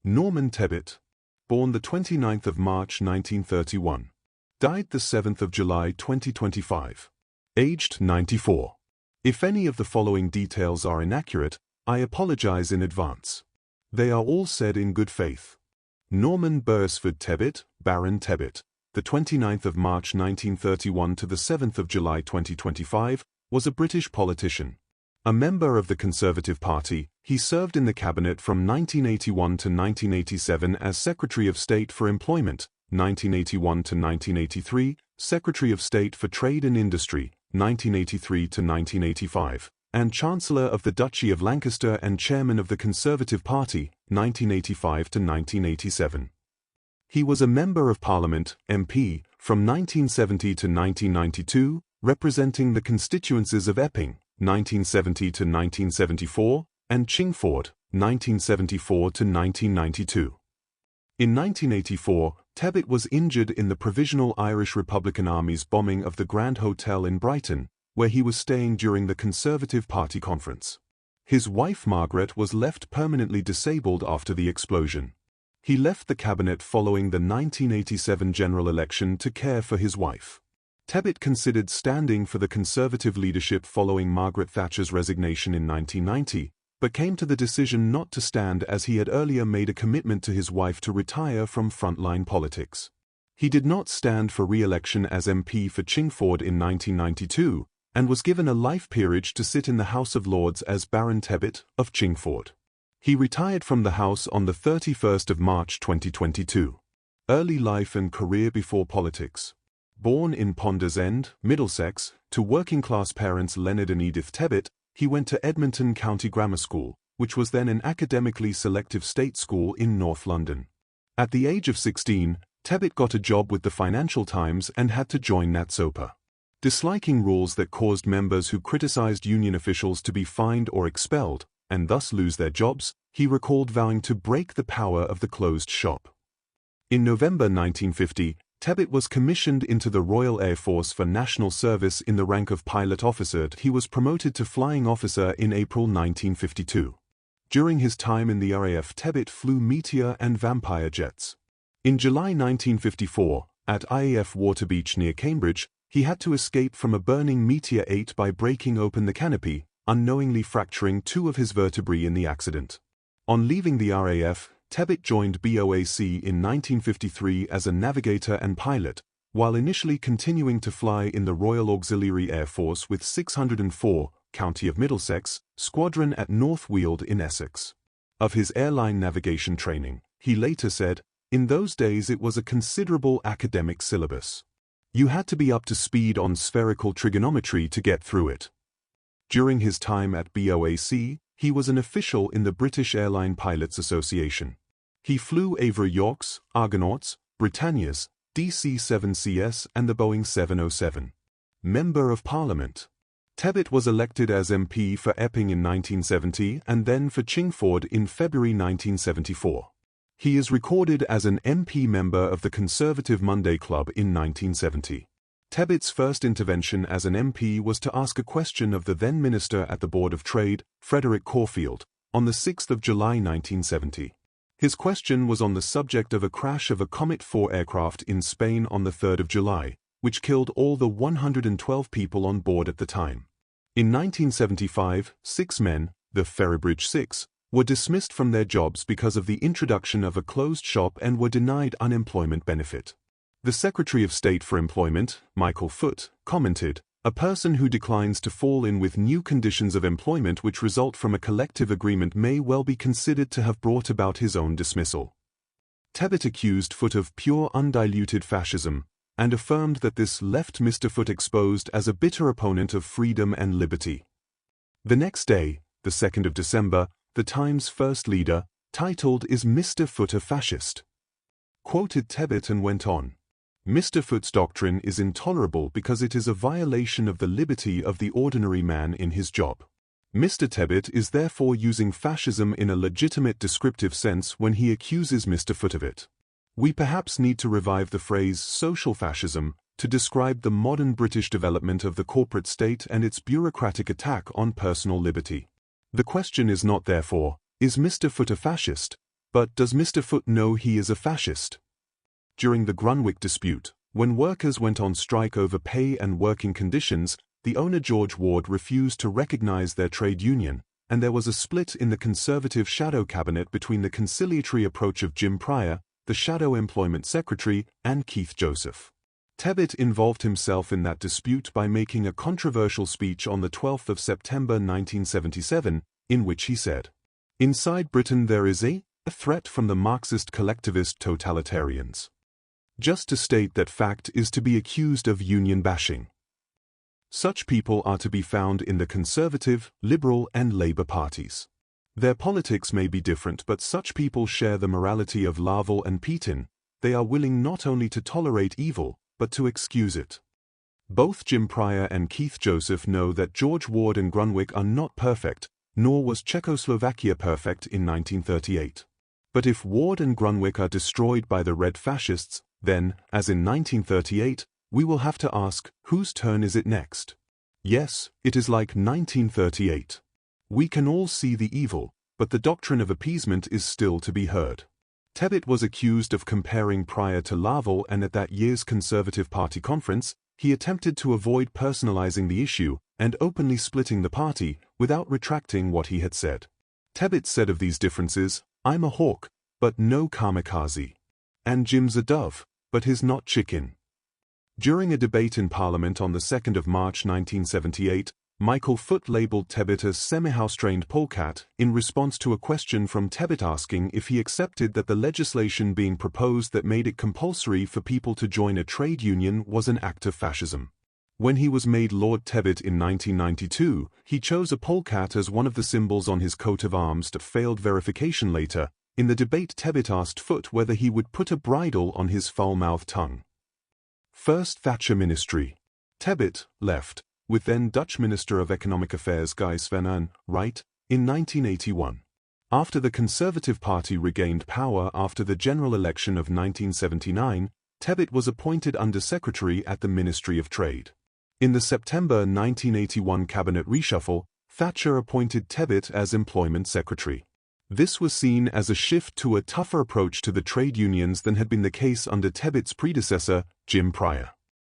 Norman Tebbit, born the 29th of March 1931, died the 7th of July 2025, aged 94. If any of the following details are inaccurate, I apologize in advance. They are all said in good faith. Norman Beresford Tebbit, Baron Tebbit, the 29th of March 1931 to the 7th of July 2025, was a British politician. A member of the Conservative Party, he served in the cabinet from 1981 to 1987 as Secretary of State for Employment, 1981 to 1983, Secretary of State for Trade and Industry, 1983 to 1985, and Chancellor of the Duchy of Lancaster and Chairman of the Conservative Party, 1985 to 1987. He was a Member of Parliament, MP, from 1970 to 1992, representing the constituencies of Epping, 1970 to 1974, and Chingford, 1974 to 1992. In 1984, Tebbit was injured in the Provisional Irish Republican Army's bombing of the Grand Hotel in Brighton, where he was staying during the Conservative Party conference. His wife Margaret was left permanently disabled after the explosion. He left the cabinet following the 1987 general election to care for his wife. Tebbit considered standing for the Conservative leadership following Margaret Thatcher's resignation in 1990, but came to the decision not to stand as he had earlier made a commitment to his wife to retire from frontline politics. He did not stand for re-election as MP for Chingford in 1992, and was given a life peerage to sit in the House of Lords as Baron Tebbit of Chingford. He retired from the House on the 31st of March 2022. Early life and career before politics. Born in Ponders End, Middlesex, to working-class parents Leonard and Edith Tebbit, he went to Edmonton County Grammar School, which was then an academically selective state school in North London. At the age of 16, Tebbit got a job with the Financial Times and had to join NatSopa. Disliking rules that caused members who criticized union officials to be fined or expelled, and thus lose their jobs, he recalled vowing to break the power of the closed shop. In November 1950, Tebbit was commissioned into the Royal Air Force for national service in the rank of pilot officer. He was promoted to flying officer in April 1952. During his time in the RAF, Tebbit flew Meteor and Vampire jets. In July 1954, at IAF Waterbeach near Cambridge, he had to escape from a burning Meteor 8 by breaking open the canopy, unknowingly fracturing two of his vertebrae in the accident. On leaving the RAF, Tebbit joined BOAC in 1953 as a navigator and pilot, while initially continuing to fly in the Royal Auxiliary Air Force with 604, County of Middlesex, Squadron at North Weald in Essex. Of his airline navigation training, he later said, "In those days it was a considerable academic syllabus. You had to be up to speed on spherical trigonometry to get through it." During his time at BOAC, he was an official in the British Airline Pilots Association. He flew Avro Yorks, Argonauts, Britannias, DC-7CS and the Boeing 707. Member of Parliament. Tebbit was elected as MP for Epping in 1970 and then for Chingford in February 1974. He is recorded as an MP member of the Conservative Monday Club in 1970. Tebbit's first intervention as an MP was to ask a question of the then Minister at the Board of Trade, Frederick Caulfield, on the 6th of July 1970. His question was on the subject of a crash of a Comet 4 aircraft in Spain on the 3rd of July, which killed all the 112 people on board at the time. In 1975, 6 men, the Ferrybridge 6, were dismissed from their jobs because of the introduction of a closed shop and were denied unemployment benefit. The Secretary of State for Employment, Michael Foot, commented, "A person who declines to fall in with new conditions of employment which result from a collective agreement may well be considered to have brought about his own dismissal." Tebbit accused Foot of pure undiluted fascism, and affirmed that this left Mr. Foot exposed as a bitter opponent of freedom and liberty. The next day, the 2nd of December, the Times' first leader, titled "Is Mr. Foot a Fascist?" quoted Tebbit and went on, "Mr. Foot's doctrine is intolerable because it is a violation of the liberty of the ordinary man in his job. Mr. Tebbit is therefore using fascism in a legitimate descriptive sense when he accuses Mr. Foot of it. We perhaps need to revive the phrase social fascism to describe the modern British development of the corporate state and its bureaucratic attack on personal liberty. The question is not therefore, is Mr. Foot a fascist, But does Mr. Foot know he is a fascist? During the Grunwick dispute, when workers went on strike over pay and working conditions, the owner George Ward refused to recognize their trade union, and there was a split in the Conservative shadow cabinet between the conciliatory approach of Jim Pryor, the shadow employment secretary, and Keith Joseph. Tebbit involved himself in that dispute by making a controversial speech on the 12th of September 1977, in which he said, "Inside Britain there is a threat from the Marxist collectivist totalitarians." Just to state that fact is to be accused of union bashing. Such people are to be found in the Conservative, Liberal and Labour parties. Their politics may be different, but such people share the morality of Larvel and Petain. They are willing not only to tolerate evil, but to excuse it. Both Jim Pryor and Keith Joseph know that George Ward and Grunwick are not perfect, nor was Czechoslovakia perfect in 1938. But if Ward and Grunwick are destroyed by the Red Fascists, then, as in 1938, we will have to ask, whose turn is it next? Yes, it is like 1938. We can all see the evil, but the doctrine of appeasement is still to be heard. Tebbit was accused of comparing Pryor to Larvel, and at that year's Conservative Party conference, he attempted to avoid personalizing the issue and openly splitting the party without retracting what he had said. Tebbit said of these differences, "I'm a hawk, but no kamikaze. And Jim's a dove, but he's not chicken." During a debate in Parliament on the 2nd of March 1978, Michael Foot labelled Tebbit a semi-house-trained polecat in response to a question from Tebbit asking if he accepted that the legislation being proposed that made it compulsory for people to join a trade union was an act of fascism. When he was made Lord Tebbit in 1992, he chose a polecat as one of the symbols on his coat of arms that failed verification later. In the debate, Tebbit asked Foot whether he would put a bridle on his foul-mouthed tongue. First Thatcher ministry. Tebbit left, with then Dutch Minister of Economic Affairs Gijs van Aan, right, in 1981. After the Conservative Party regained power after the general election of 1979, Tebbit was appointed Under-Secretary at the Ministry of Trade. In the September 1981 cabinet reshuffle, Thatcher appointed Tebbit as Employment Secretary. This was seen as a shift to a tougher approach to the trade unions than had been the case under Tebbit's predecessor, Jim Pryor.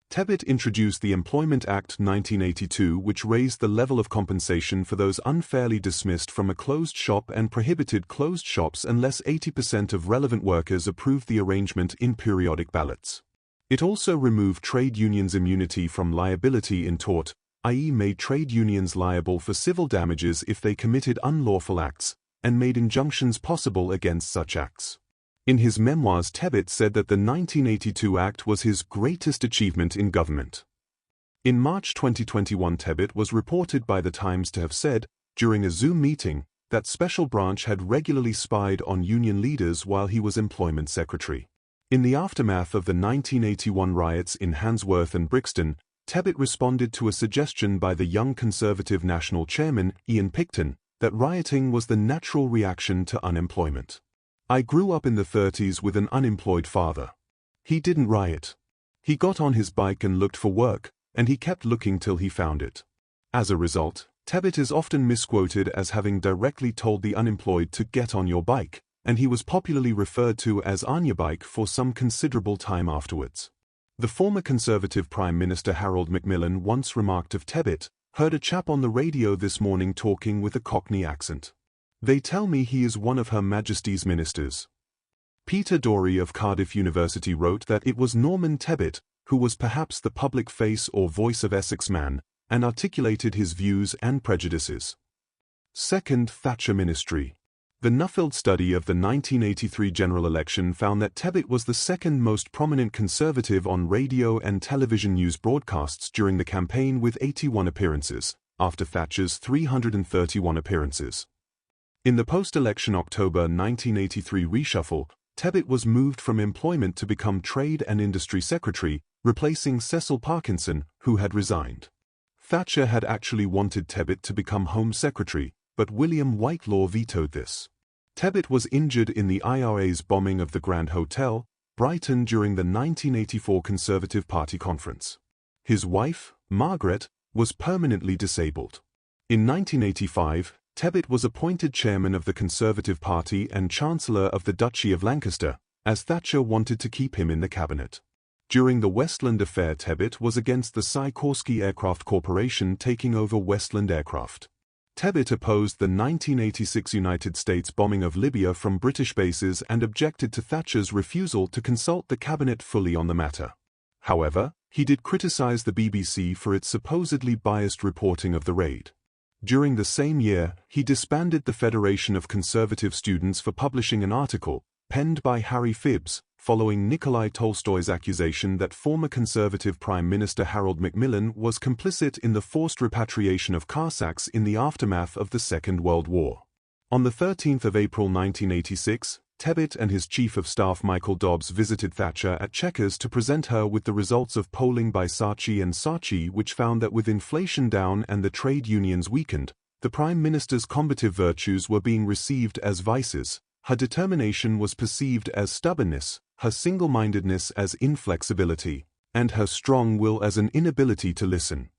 Tebbit introduced the Employment Act 1982, which raised the level of compensation for those unfairly dismissed from a closed shop and prohibited closed shops unless 80% of relevant workers approved the arrangement in periodic ballots. It also removed trade unions' immunity from liability in tort, i.e. made trade unions liable for civil damages if they committed unlawful acts, and made injunctions possible against such acts. In his memoirs, Tebbit said that the 1982 Act was his greatest achievement in government. In March 2021, Tebbit was reported by The Times to have said, during a Zoom meeting, that Special Branch had regularly spied on union leaders while he was Employment Secretary. In the aftermath of the 1981 riots in Handsworth and Brixton, Tebbit responded to a suggestion by the Young Conservative National Chairman, Ian Picton, that rioting was the natural reaction to unemployment. "I grew up in the 30s with an unemployed father. He didn't riot. He got on his bike and looked for work, and he kept looking till he found it." As a result, Tebbit is often misquoted as having directly told the unemployed to get on your bike, and he was popularly referred to as on your bike for some considerable time afterwards. The former Conservative Prime Minister Harold Macmillan once remarked of Tebbit, "Heard a chap on the radio this morning talking with a Cockney accent. They tell me he is one of Her Majesty's ministers." Peter Dorey of Cardiff University wrote that it was Norman Tebbit who was perhaps the public face or voice of Essex man, and articulated his views and prejudices. Second Thatcher ministry. The Nuffield study of the 1983 general election found that Tebbit was the second most prominent Conservative on radio and television news broadcasts during the campaign with 81 appearances, after Thatcher's 331 appearances. In the post-election October 1983 reshuffle, Tebbit was moved from employment to become Trade and Industry Secretary, replacing Cecil Parkinson, who had resigned. Thatcher had actually wanted Tebbit to become Home Secretary, but William Whitelaw vetoed this. Tebbit was injured in the IRA's bombing of the Grand Hotel, Brighton during the 1984 Conservative Party conference. His wife, Margaret, was permanently disabled. In 1985, Tebbit was appointed chairman of the Conservative Party and Chancellor of the Duchy of Lancaster, as Thatcher wanted to keep him in the cabinet. During the Westland affair, Tebbit was against the Sikorsky Aircraft Corporation taking over Westland Aircraft. Tebbit opposed the 1986 United States bombing of Libya from British bases and objected to Thatcher's refusal to consult the cabinet fully on the matter. However, he did criticize the BBC for its supposedly biased reporting of the raid. During the same year, he disbanded the Federation of Conservative Students for publishing an article, penned by Harry Phibbs, following Nikolai Tolstoy's accusation that former Conservative Prime Minister Harold Macmillan was complicit in the forced repatriation of Cossacks in the aftermath of the Second World War. On the 13th of April 1986, Tebbit and his Chief of Staff Michael Dobbs visited Thatcher at Chequers to present her with the results of polling by Saatchi and Saatchi, which found that with inflation down and the trade unions weakened, the Prime Minister's combative virtues were being received as vices, her determination was perceived as stubbornness, her single-mindedness as inflexibility, and her strong will as an inability to listen.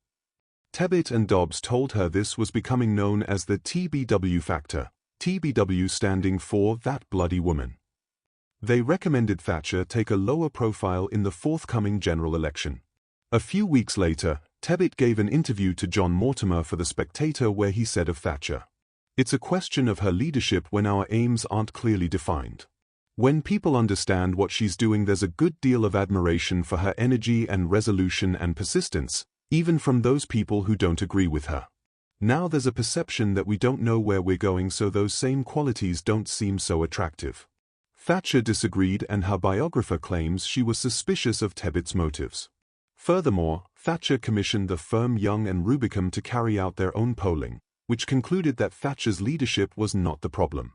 Tebbit and Dobbs told her this was becoming known as the TBW factor, TBW standing for That Bloody Woman. They recommended Thatcher take a lower profile in the forthcoming general election. A few weeks later, Tebbit gave an interview to John Mortimer for The Spectator where he said of Thatcher, "It's a question of her leadership when our aims aren't clearly defined. When people understand what she's doing, there's a good deal of admiration for her energy and resolution and persistence, even from those people who don't agree with her. Now there's a perception that we don't know where we're going, so those same qualities don't seem so attractive." Thatcher disagreed, and her biographer claims she was suspicious of Tebbit's motives. Furthermore, Thatcher commissioned the firm Young and Rubicam to carry out their own polling, which concluded that Thatcher's leadership was not the problem.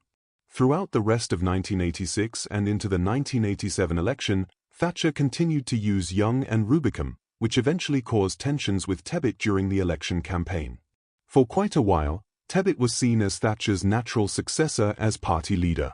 Throughout the rest of 1986 and into the 1987 election, Thatcher continued to use Young and Rubicam, which eventually caused tensions with Tebbit during the election campaign. For quite a while, Tebbit was seen as Thatcher's natural successor as party leader.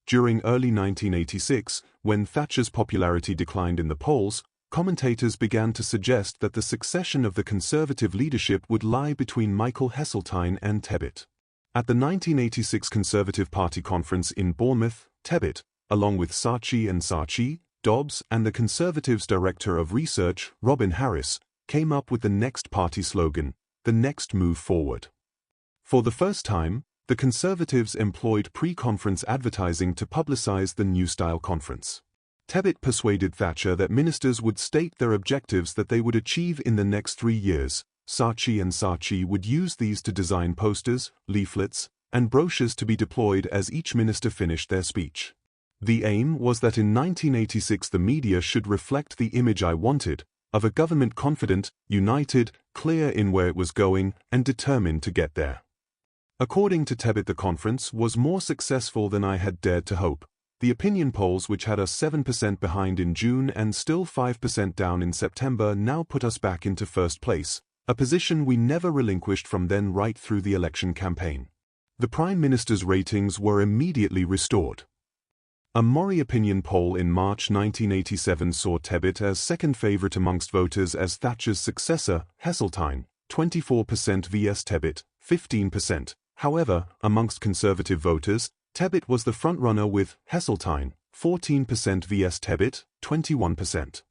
During early 1986, when Thatcher's popularity declined in the polls, commentators began to suggest that the succession of the Conservative leadership would lie between Michael Heseltine and Tebbit. At the 1986 Conservative Party conference in Bournemouth, Tebbit, along with Saatchi and Saatchi, Dobbs, and the Conservatives' Director of Research, Robin Harris, came up with the next party slogan, "The Next Move Forward." For the first time, the Conservatives employed pre-conference advertising to publicize the new-style conference. Tebbit persuaded Thatcher that ministers would state their objectives that they would achieve in the next 3 years. Saatchi and Saatchi would use these to design posters, leaflets, and brochures to be deployed as each minister finished their speech. The aim was that in 1986 the media should reflect the image I wanted, of a government confident, united, clear in where it was going, and determined to get there. According to Tebbit, the conference was more successful than I had dared to hope. The opinion polls, which had us 7% behind in June and still 5% down in September, now put us back into first place, a position we never relinquished from then right through the election campaign. The Prime Minister's ratings were immediately restored. A Mori opinion poll in March 1987 saw Tebbit as second favourite amongst voters as Thatcher's successor, Heseltine, 24% vs Tebbit, 15%. However, amongst Conservative voters, Tebbit was the frontrunner with Heseltine, 14% vs Tebbit, 21%.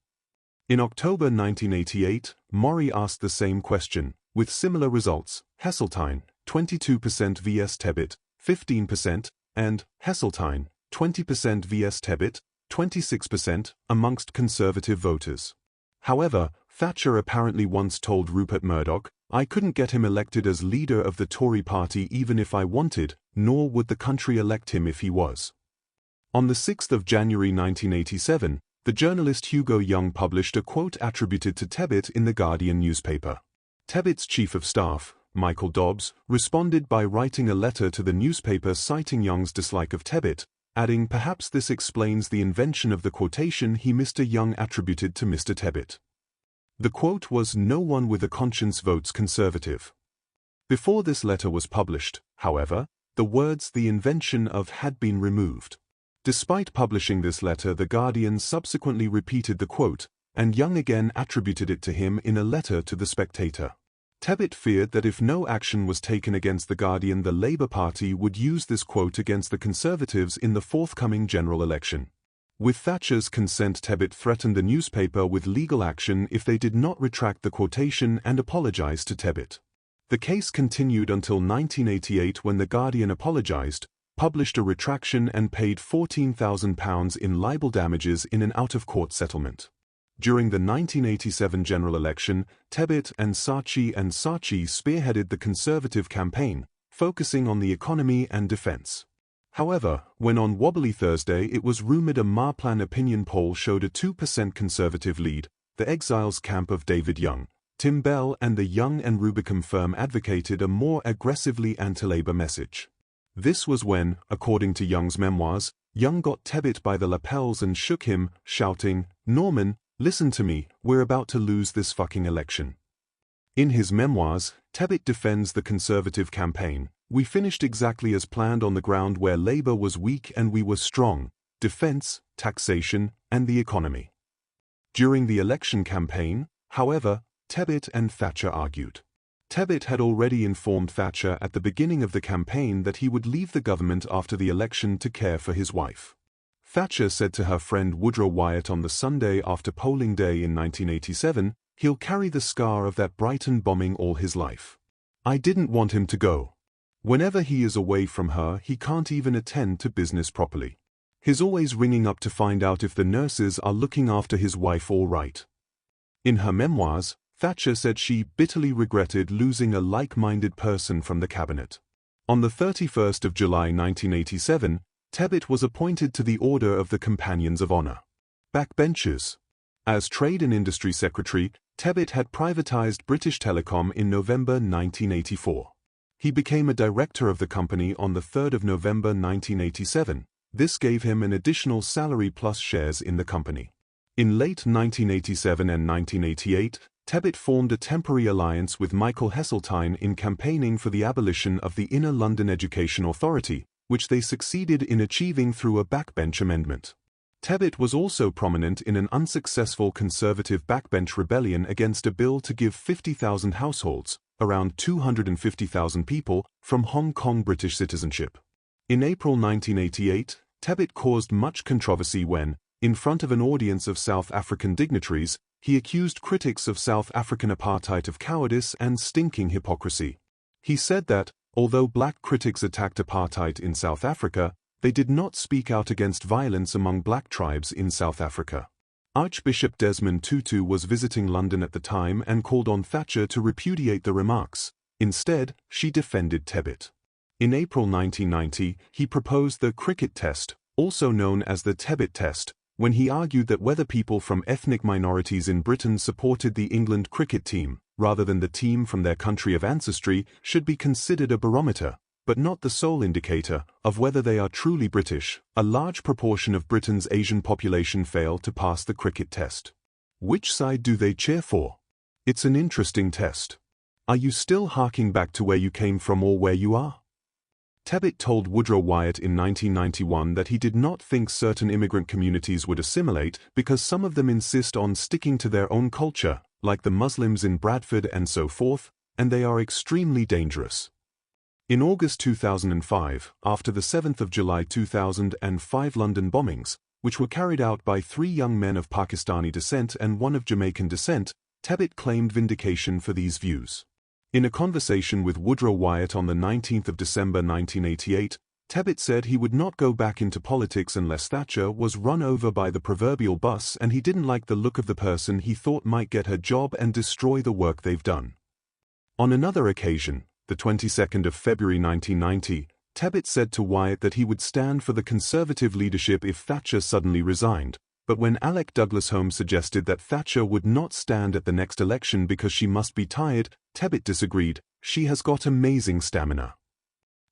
In October 1988, Mori asked the same question, with similar results, Heseltine, 22% vs Tebbit, 15%, and Heseltine, 20% vs Tebbit, 26%, amongst Conservative voters. However, Thatcher apparently once told Rupert Murdoch, "I couldn't get him elected as leader of the Tory party even if I wanted, nor would the country elect him if he was." On the 6th of January 1987, the journalist Hugo Young published a quote attributed to Tebbit in the Guardian newspaper. Tebbit's chief of staff, Michael Dobbs, responded by writing a letter to the newspaper citing Young's dislike of Tebbit, adding perhaps this explains the invention of the quotation Mr. Young attributed to Mr. Tebbit. The quote was, "No one with a conscience votes Conservative." Before this letter was published, however, the words "the invention of" had been removed. Despite publishing this letter, the Guardian subsequently repeated the quote, and Young again attributed it to him in a letter to The Spectator. Tebbit feared that if no action was taken against the Guardian, the Labour Party would use this quote against the Conservatives in the forthcoming general election. With Thatcher's consent, Tebbit threatened the newspaper with legal action if they did not retract the quotation and apologise to Tebbit. The case continued until 1988, when the Guardian apologised, published a retraction and paid £14,000 in libel damages in an out-of-court settlement. During the 1987 general election, Tebbit and Saatchi spearheaded the Conservative campaign, focusing on the economy and defence. However, when on Wobbly Thursday it was rumoured a Marplan opinion poll showed a 2% Conservative lead, the Exiles camp of David Young, Tim Bell and the Young and Rubicam firm advocated a more aggressively anti-Labour message. This was when, according to Young's memoirs, Young got Tebbit by the lapels and shook him, shouting, "Norman, listen to me, we're about to lose this fucking election." In his memoirs, Tebbit defends the Conservative campaign. "We finished exactly as planned on the ground where Labour was weak and we were strong: defence, taxation, and the economy." During the election campaign, however, Tebbit and Thatcher argued. Tebbit had already informed Thatcher at the beginning of the campaign that he would leave the government after the election to care for his wife. Thatcher said to her friend Woodrow Wyatt on the Sunday after polling day in 1987, "He'll carry the scar of that Brighton bombing all his life. I didn't want him to go. Whenever he is away from her, he can't even attend to business properly. He's always ringing up to find out if the nurses are looking after his wife all right." In her memoirs, Thatcher said she bitterly regretted losing a like-minded person from the cabinet. On the 31st of July 1987, Tebbit was appointed to the Order of the Companions of Honour. Backbenchers. As Trade and Industry Secretary, Tebbit had privatised British Telecom in November 1984. He became a director of the company on the 3rd of November 1987. This gave him an additional salary plus shares in the company. In late 1987 and 1988, Tebbit formed a temporary alliance with Michael Heseltine in campaigning for the abolition of the Inner London Education Authority, which they succeeded in achieving through a backbench amendment. Tebbit was also prominent in an unsuccessful Conservative backbench rebellion against a bill to give 50,000 households, around 250,000 people, from Hong Kong British citizenship. In April 1988, Tebbit caused much controversy when, in front of an audience of South African dignitaries, he accused critics of South African apartheid of cowardice and stinking hypocrisy. He said that, although black critics attacked apartheid in South Africa, they did not speak out against violence among black tribes in South Africa. Archbishop Desmond Tutu was visiting London at the time and called on Thatcher to repudiate the remarks. Instead, she defended Tebbit. In April 1990, he proposed the cricket test, also known as the Tebbit test, when he argued that whether people from ethnic minorities in Britain supported the England cricket team, rather than the team from their country of ancestry, should be considered a barometer, but not the sole indicator, of whether they are truly British. A large proportion of Britain's Asian population fail to pass the cricket test. Which side do they cheer for? It's an interesting test. Are you still harking back to where you came from or where you are? Tebbit told Woodrow Wyatt in 1991 that he did not think certain immigrant communities would assimilate because some of them insist on sticking to their own culture, like the Muslims in Bradford and so forth, and they are extremely dangerous. In August 2005, after the 7th of July 2005 London bombings, which were carried out by 3 young men of Pakistani descent and 1 of Jamaican descent, Tebbit claimed vindication for these views. In a conversation with Woodrow Wyatt on the 19th of December 1988, Tebbit said he would not go back into politics unless Thatcher was run over by the proverbial bus, and he didn't like the look of the person he thought might get her job and destroy the work they've done. On another occasion, the 22nd of February 1990, Tebbit said to Wyatt that he would stand for the Conservative leadership if Thatcher suddenly resigned, but when Alec Douglas-Home suggested that Thatcher would not stand at the next election because she must be tired, Tebbit disagreed. "She has got amazing stamina."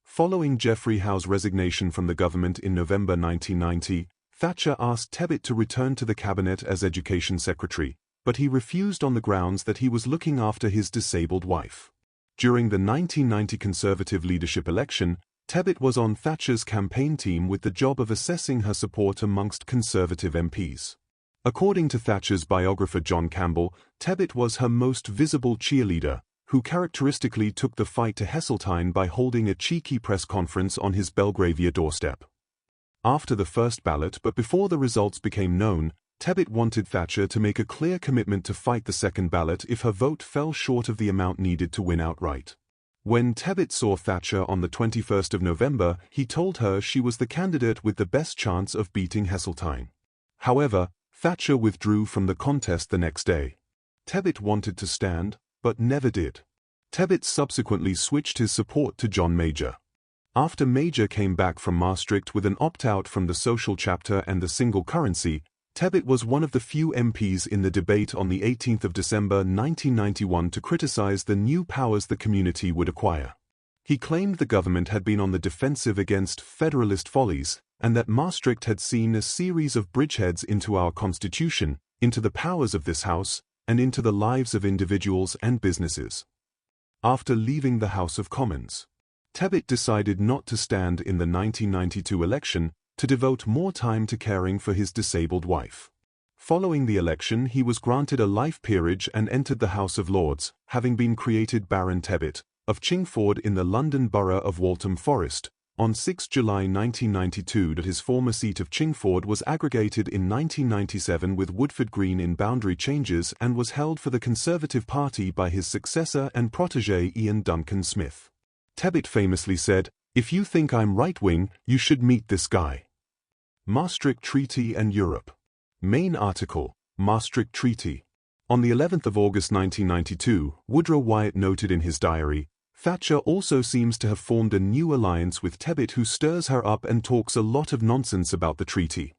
Following Geoffrey Howe's resignation from the government in November 1990, Thatcher asked Tebbit to return to the cabinet as Education Secretary, but he refused on the grounds that he was looking after his disabled wife. During the 1990 Conservative leadership election, Tebbit was on Thatcher's campaign team with the job of assessing her support amongst Conservative MPs. According to Thatcher's biographer John Campbell, Tebbit was her most visible cheerleader, who characteristically took the fight to Heseltine by holding a cheeky press conference on his Belgravia doorstep. After the first ballot but before the results became known, Tebbit wanted Thatcher to make a clear commitment to fight the second ballot if her vote fell short of the amount needed to win outright. When Tebbit saw Thatcher on the 21st of November, he told her she was the candidate with the best chance of beating Heseltine. However, Thatcher withdrew from the contest the next day. Tebbit wanted to stand, but never did. Tebbit subsequently switched his support to John Major. After Major came back from Maastricht with an opt-out from the social chapter and the single currency, Tebbit was one of the few MPs in the debate on the 18th of December 1991 to criticize the new powers the community would acquire. He claimed the government had been on the defensive against federalist follies, and that Maastricht had seen a series of bridgeheads into our constitution, into the powers of this House, and into the lives of individuals and businesses. After leaving the House of Commons, Tebbit decided not to stand in the 1992 election, to devote more time to caring for his disabled wife. Following the election, he was granted a life peerage and entered the House of Lords, having been created Baron Tebbit, of Chingford in the London borough of Waltham Forest, on 6 July 1992. That his former seat of Chingford was aggregated in 1997 with Woodford Green in boundary changes and was held for the Conservative Party by his successor and protégé Ian Duncan Smith. Tebbit famously said, "If you think I'm right-wing, you should meet this guy." Maastricht Treaty and Europe. Main article, Maastricht Treaty. On the 11th of August 1992, Woodrow Wyatt noted in his diary, "Thatcher also seems to have formed a new alliance with Tebbit who stirs her up and talks a lot of nonsense about the treaty."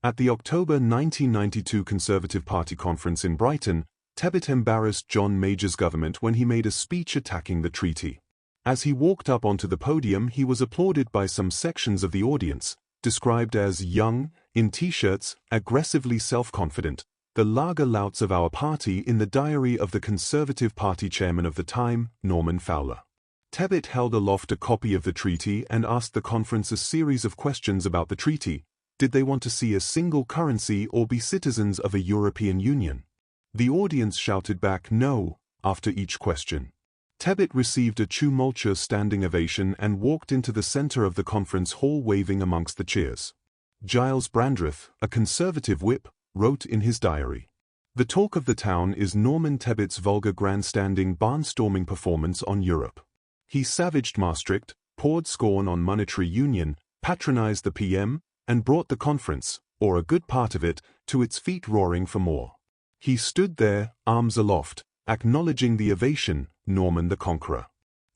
At the October 1992 Conservative Party conference in Brighton, Tebbit embarrassed John Major's government when he made a speech attacking the treaty. As he walked up onto the podium, he was applauded by some sections of the audience, described as young, in T-shirts, aggressively self-confident, the lager louts of our party in the diary of the Conservative Party chairman of the time, Norman Fowler. Tebbit held aloft a copy of the treaty and asked the conference a series of questions about the treaty. Did they want to see a single currency or be citizens of a European Union? The audience shouted back no, after each question. Tebbit received a tumultuous standing ovation and walked into the center of the conference hall waving amongst the cheers. Giles Brandreth, a Conservative whip, wrote in his diary, "The talk of the town is Norman Tebbit's vulgar grandstanding barnstorming performance on Europe. He savaged Maastricht, poured scorn on monetary union, patronized the PM, and brought the conference, or a good part of it, to its feet roaring for more. He stood there, arms aloft, acknowledging the ovation, Norman the Conqueror."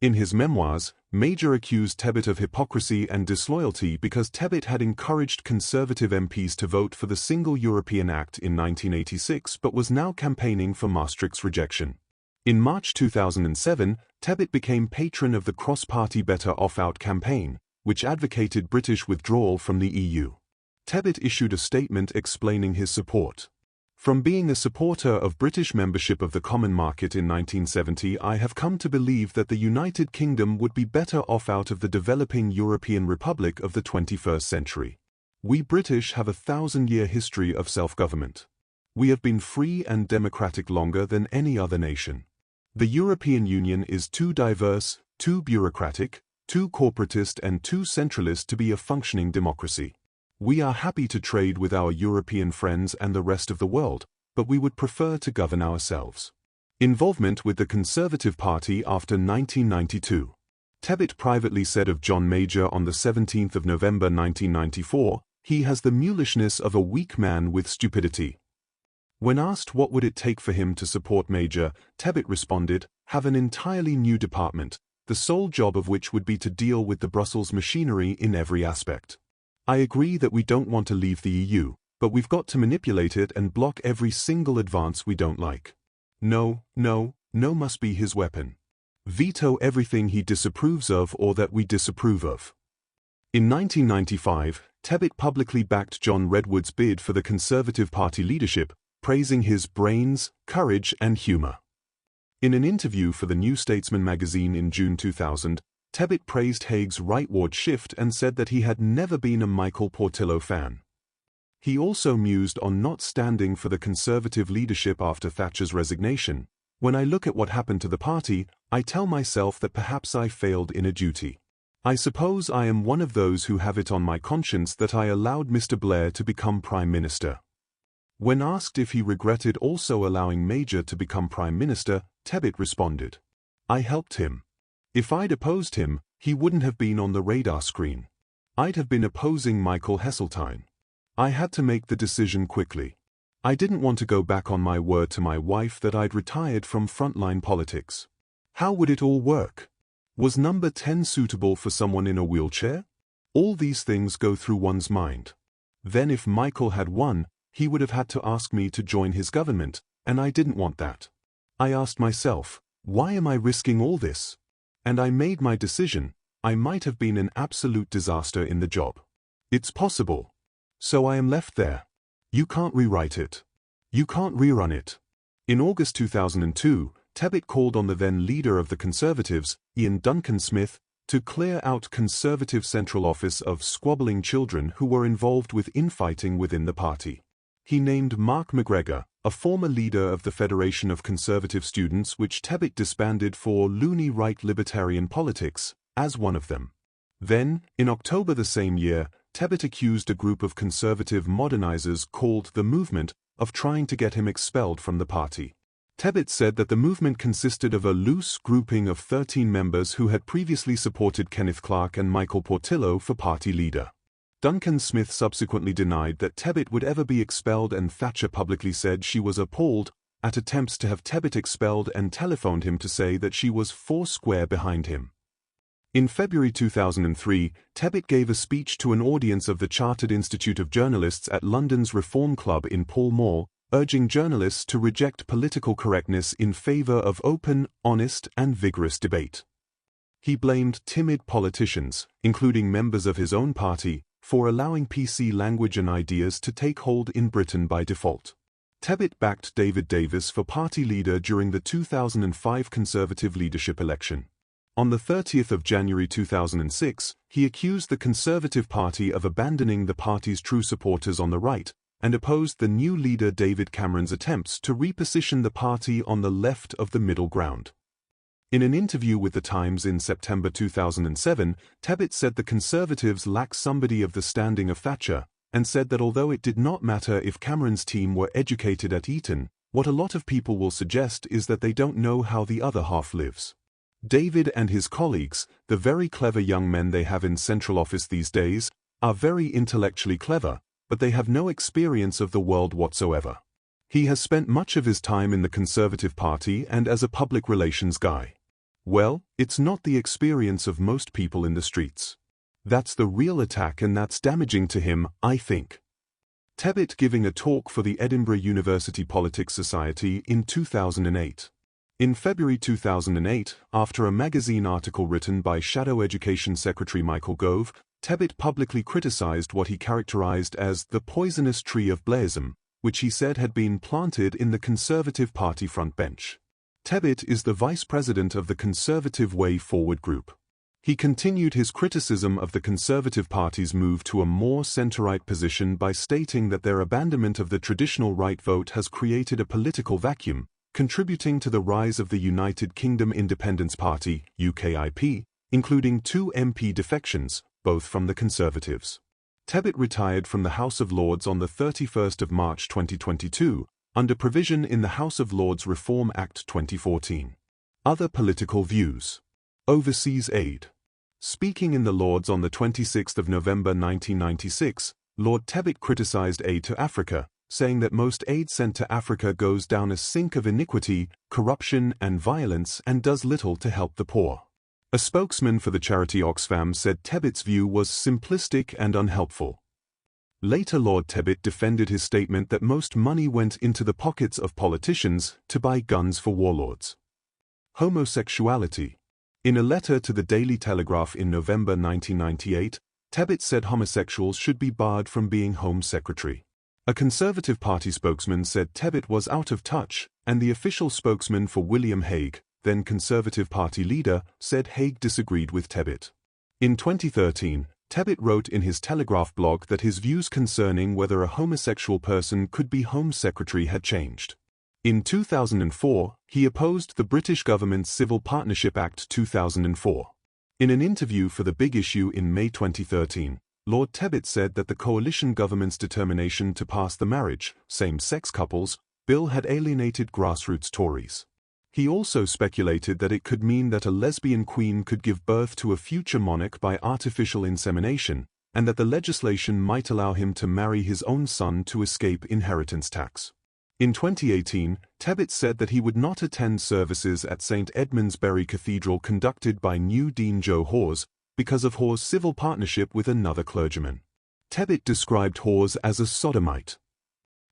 In his memoirs, Major accused Tebbit of hypocrisy and disloyalty because Tebbit had encouraged Conservative MPs to vote for the Single European Act in 1986 but was now campaigning for Maastricht's rejection. In March 2007, Tebbit became patron of the cross-party Better Off Out campaign, which advocated British withdrawal from the EU. Tebbit issued a statement explaining his support. "From being a supporter of British membership of the Common Market in 1970, I have come to believe that the United Kingdom would be better off out of the developing European Republic of the 21st century. We British have a 1,000-year history of self-government. We have been free and democratic longer than any other nation. The European Union is too diverse, too bureaucratic, too corporatist and too centralist to be a functioning democracy. We are happy to trade with our European friends and the rest of the world, but we would prefer to govern ourselves." Involvement with the Conservative Party after 1992. Tebbit privately said of John Major on the 17th of November 1994, "He has the mulishness of a weak man with stupidity." When asked what would it take for him to support Major, Tebbit responded, "Have an entirely new department, the sole job of which would be to deal with the Brussels machinery in every aspect. I agree that we don't want to leave the EU, but we've got to manipulate it and block every single advance we don't like. No, no, no must be his weapon. Veto everything he disapproves of or that we disapprove of." In 1995, Tebbit publicly backed John Redwood's bid for the Conservative Party leadership, praising his brains, courage and humor. In an interview for the New Statesman magazine in June 2000, Tebbit praised Haig's rightward shift and said that he had never been a Michael Portillo fan. He also mused on not standing for the Conservative leadership after Thatcher's resignation, When I look at what happened to the party, I tell myself that perhaps I failed in a duty. I suppose I am one of those who have it on my conscience that I allowed Mr. Blair to become Prime Minister. When asked if he regretted also allowing Major to become Prime Minister, Tebbit responded, "I helped him. If I'd opposed him, he wouldn't have been on the radar screen. I'd have been opposing Michael Heseltine. I had to make the decision quickly. I didn't want to go back on my word to my wife that I'd retired from frontline politics. How would it all work? Was number 10 suitable for someone in a wheelchair? All these things go through one's mind. Then if Michael had won, he would have had to ask me to join his government, and I didn't want that. I asked myself, why am I risking all this? And I made my decision. I might have been an absolute disaster in the job. It's possible. So I am left there. You can't rewrite it. You can't rerun it." In August 2002, Tebbit called on the then leader of the Conservatives, Ian Duncan Smith, to clear out Conservative Central Office of squabbling children who were involved with infighting within the party. He named Mark McGregor, a former leader of the Federation of Conservative Students which Tebbit disbanded for loony right libertarian politics, as one of them. Then, in October the same year, Tebbit accused a group of conservative modernizers called the Movement of trying to get him expelled from the party. Tebbit said that the movement consisted of a loose grouping of 13 members who had previously supported Kenneth Clarke and Michael Portillo for party leader. Duncan Smith subsequently denied that Tebbit would ever be expelled, and Thatcher publicly said she was appalled at attempts to have Tebbit expelled and telephoned him to say that she was foursquare behind him. In February 2003, Tebbit gave a speech to an audience of the Chartered Institute of Journalists at London's Reform Club in Pall Mall, urging journalists to reject political correctness in favour of open, honest and vigorous debate. He blamed timid politicians, including members of his own party, for allowing PC language and ideas to take hold in Britain by default. Tebbit backed David Davis for party leader during the 2005 Conservative leadership election. On the 30th of January 2006, he accused the Conservative Party of abandoning the party's true supporters on the right, and opposed the new leader David Cameron's attempts to reposition the party on the left of the middle ground. In an interview with The Times in September 2007, Tebbit said the Conservatives lack somebody of the standing of Thatcher, and said that although it did not matter if Cameron's team were educated at Eton, what a lot of people will suggest is that they don't know how the other half lives. David and his colleagues, the very clever young men they have in central office these days, are very intellectually clever, but they have no experience of the world whatsoever. He has spent much of his time in the Conservative Party and as a public relations guy. Well, it's not the experience of most people in the streets. That's the real attack, and that's damaging to him, I think. Tebbit giving a talk for the Edinburgh University Politics Society in 2008. In February 2008, after a magazine article written by Shadow Education Secretary Michael Gove, Tebbit publicly criticized what he characterized as the poisonous tree of Blairism, which he said had been planted in the Conservative Party front bench. Tebbit is the vice president of the Conservative Way Forward group. He continued his criticism of the Conservative Party's move to a more centre-right position by stating that their abandonment of the traditional right vote has created a political vacuum, contributing to the rise of the United Kingdom Independence Party, UKIP, including 2 MP defections, both from the Conservatives. Tebbit retired from the House of Lords on the 31st of March 2022, under provision in the House of Lords Reform Act 2014. Other political views. Overseas aid. Speaking in the Lords on the 26th of November 1996, Lord Tebbit criticised aid to Africa, saying that most aid sent to Africa goes down a sink of iniquity, corruption and violence and does little to help the poor. A spokesman for the charity Oxfam said Tebbit's view was simplistic and unhelpful. Later Lord Tebbit defended his statement that most money went into the pockets of politicians to buy guns for warlords. Homosexuality. In a letter to the Daily Telegraph in November 1998, Tebbit said homosexuals should be barred from being Home Secretary. A Conservative Party spokesman said Tebbit was out of touch, and the official spokesman for William Hague, then Conservative Party leader, said Hague disagreed with Tebbit. In 2013, Tebbit wrote in his Telegraph blog that his views concerning whether a homosexual person could be Home Secretary had changed. In 2004, he opposed the British government's Civil Partnership Act 2004. In an interview for The Big Issue in May 2013, Lord Tebbit said that the coalition government's determination to pass the marriage, same-sex couples, bill had alienated grassroots Tories. He also speculated that it could mean that a lesbian queen could give birth to a future monarch by artificial insemination, and that the legislation might allow him to marry his own son to escape inheritance tax. In 2018, Tebbit said that he would not attend services at St Edmundsbury Cathedral conducted by new Dean Joe Hawes because of Hawes' civil partnership with another clergyman. Tebbit described Hawes as a sodomite.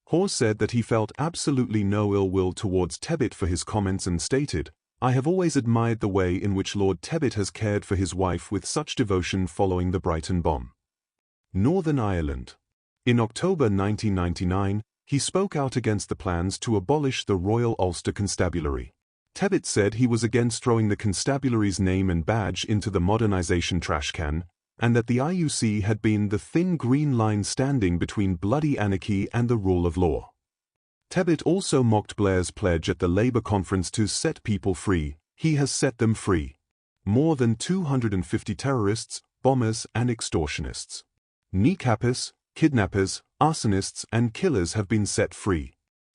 Hawes said that he felt absolutely no ill will towards Tebbit for his comments and stated, "I have always admired the way in which Lord Tebbit has cared for his wife with such devotion following the Brighton bomb." Northern Ireland. In October 1999, he spoke out against the plans to abolish the Royal Ulster Constabulary. Tebbit said he was against throwing the constabulary's name and badge into the modernisation trash can, and that the IUC had been the thin green line standing between bloody anarchy and the rule of law. Tebbit also mocked Blair's pledge at the Labour conference to set people free. He has set them free. More than 250 terrorists, bombers and extortionists, kneecappers, kidnappers, arsonists and killers have been set free.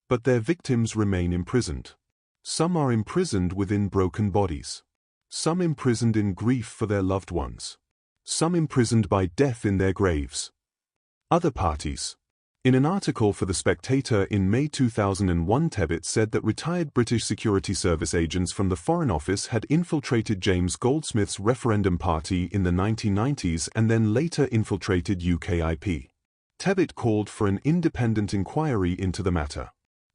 But their victims remain imprisoned. Some are imprisoned within broken bodies. Some imprisoned in grief for their loved ones. Some imprisoned by death in their graves. Other parties. In an article for The Spectator in May 2001, Tebbit said that retired British Security Service agents from the Foreign Office had infiltrated James Goldsmith's referendum party in the 1990s and then later infiltrated UKIP. Tebbit called for an independent inquiry into the matter.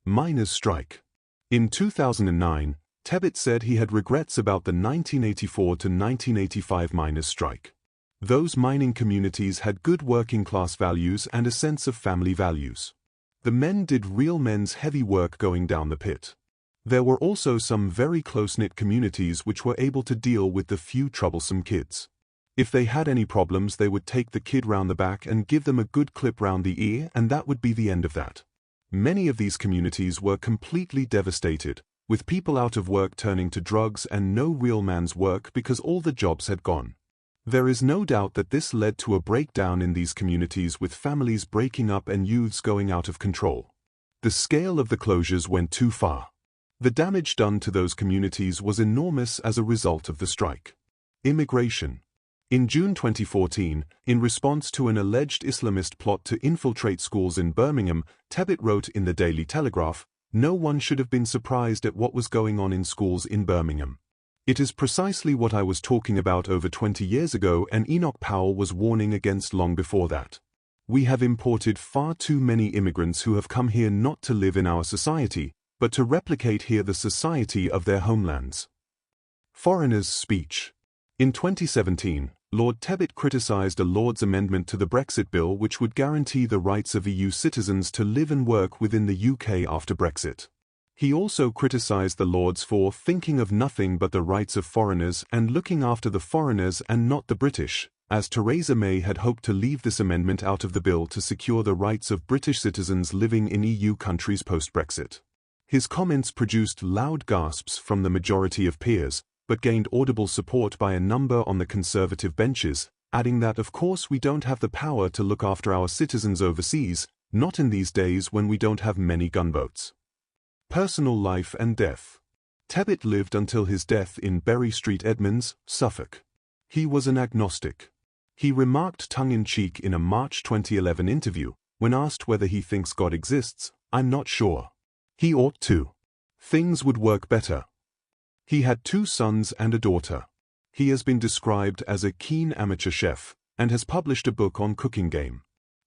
Miners' strike. In 2009, Tebbit said he had regrets about the 1984 to 1985 miners' strike. Those mining communities had good working-class values and a sense of family values. The men did real men's heavy work going down the pit. There were also some very close-knit communities which were able to deal with the few troublesome kids. If they had any problems, they would take the kid round the back and give them a good clip round the ear, and that would be the end of that. Many of these communities were completely devastated, with people out of work turning to drugs and no real man's work because all the jobs had gone. There is no doubt that this led to a breakdown in these communities, with families breaking up and youths going out of control. The scale of the closures went too far. The damage done to those communities was enormous as a result of the strike. Immigration. In June 2014, in response to an alleged Islamist plot to infiltrate schools in Birmingham, Tebbit wrote in the Daily Telegraph, "No one should have been surprised at what was going on in schools in Birmingham. It is precisely what I was talking about over 20 years ago and Enoch Powell was warning against long before that. We have imported far too many immigrants who have come here not to live in our society, but to replicate here the society of their homelands." Foreigners' speech. In 2017, Lord Tebbit criticised a Lord's amendment to the Brexit bill which would guarantee the rights of EU citizens to live and work within the UK after Brexit. He also criticised the Lords for thinking of nothing but the rights of foreigners and looking after the foreigners and not the British, as Theresa May had hoped to leave this amendment out of the bill to secure the rights of British citizens living in EU countries post-Brexit. His comments produced loud gasps from the majority of peers, but gained audible support by a number on the Conservative benches, adding that of course we don't have the power to look after our citizens overseas, not in these days when we don't have many gunboats. Personal life and death. Tebbit lived until his death in Bury Street, Edmonds, Suffolk. He was an agnostic. He remarked tongue-in-cheek in a March 2011 interview, when asked whether he thinks God exists, "I'm not sure. He ought to. Things would work better." He had 2 sons and a daughter. He has been described as a keen amateur chef, and has published a book on cooking game.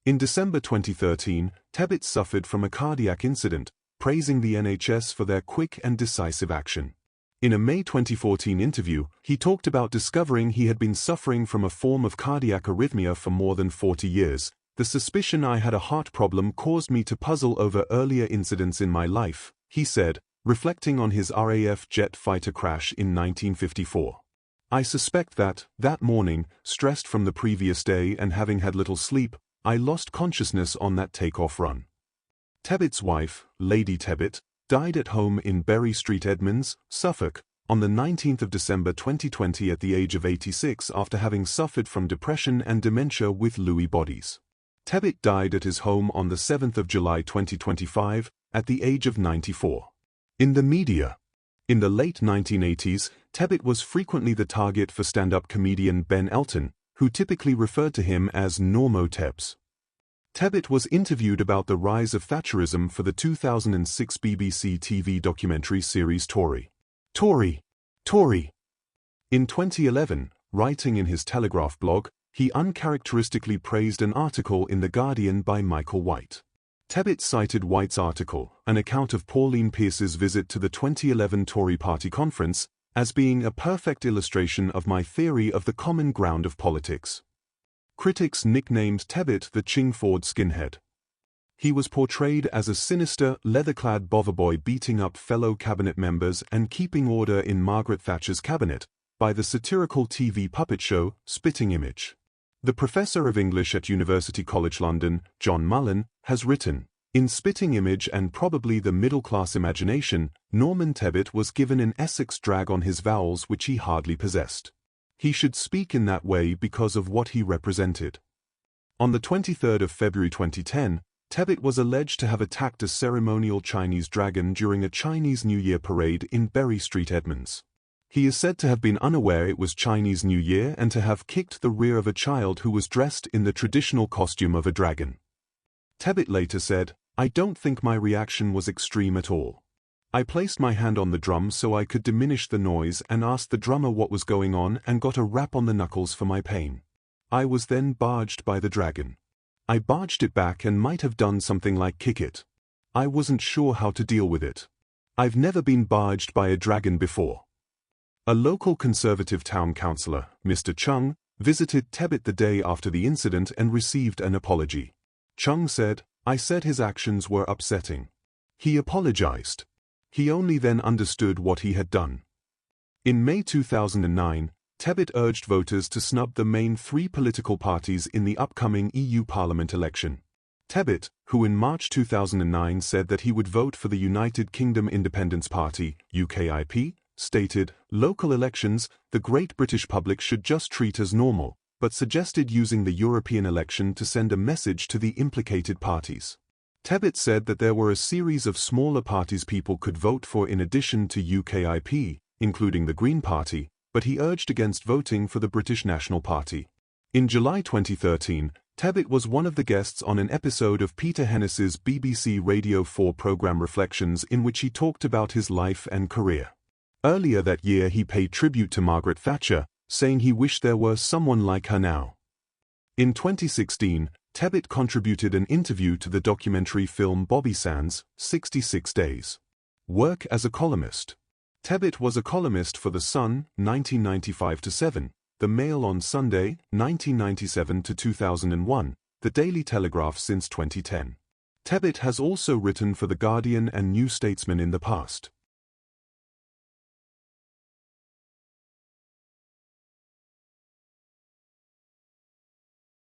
In December 2013, Tebbit suffered from a cardiac incident, praising the NHS for their quick and decisive action. In a May 2014 interview, he talked about discovering he had been suffering from a form of cardiac arrhythmia for more than 40 years. "The suspicion I had a heart problem caused me to puzzle over earlier incidents in my life," he said, reflecting on his RAF jet fighter crash in 1954. "I suspect that morning, stressed from the previous day and having had little sleep, I lost consciousness on that takeoff run." Tebbit's wife, Lady Tebbit, died at home in Bury Street, Edmonds, Suffolk, on the 19th of December 2020 at the age of 86 after having suffered from depression and dementia with Lewy bodies. Tebbit died at his home on the 7th of July 2025 at the age of 94. In the media. In the late 1980s, Tebbit was frequently the target for stand-up comedian Ben Elton, who typically referred to him as Normo Tebbs. Tebbit was interviewed about the rise of Thatcherism for the 2006 BBC TV documentary series Tory. In 2011, writing in his Telegraph blog, he uncharacteristically praised an article in The Guardian by Michael White. Tebbit cited White's article, an account of Pauline Pearce's visit to the 2011 Tory party conference, as being a perfect illustration of my theory of the common ground of politics. Critics nicknamed Tebbit the Chingford skinhead. He was portrayed as a sinister, leather-clad botherboy beating up fellow cabinet members and keeping order in Margaret Thatcher's cabinet, by the satirical TV puppet show, Spitting Image. The professor of English at University College London, John Mullen, has written, "In Spitting Image and probably the middle-class imagination, Norman Tebbit was given an Essex drag on his vowels which he hardly possessed. He should speak in that way because of what he represented." On the 23rd of February 2010, Tebbit was alleged to have attacked a ceremonial Chinese dragon during a Chinese New Year parade in Bury Street, Edmonds. He is said to have been unaware it was Chinese New Year and to have kicked the rear of a child who was dressed in the traditional costume of a dragon. Tebbit later said, "I don't think my reaction was extreme at all. I placed my hand on the drum so I could diminish the noise and asked the drummer what was going on and got a rap on the knuckles for my pain. I was then barged by the dragon. I barged it back and might have done something like kick it. I wasn't sure how to deal with it. I've never been barged by a dragon before." A local Conservative town councillor, Mr Chung, visited Tebbit the day after the incident and received an apology. Chung said, "I said his actions were upsetting. He apologized. He only then understood what he had done." In May 2009, Tebbit urged voters to snub the main three political parties in the upcoming EU Parliament election. Tebbit, who in March 2009 said that he would vote for the United Kingdom Independence Party, UKIP, stated, "Local elections, the great British public should just treat as normal," but suggested using the European election to send a message to the implicated parties. Tebbit said that there were a series of smaller parties people could vote for in addition to UKIP, including the Green Party, but he urged against voting for the British National Party. In July 2013, Tebbit was one of the guests on an episode of Peter Hennis's BBC Radio 4 programme Reflections in which he talked about his life and career. Earlier that year he paid tribute to Margaret Thatcher, saying he wished there were someone like her now. In 2016, Tebbit contributed an interview to the documentary film Bobby Sands, 66 Days. Work as a columnist. Tebbit was a columnist for The Sun, 1995-7, The Mail on Sunday, 1997-2001, The Daily Telegraph since 2010. Tebbit has also written for The Guardian and New Statesman in the past.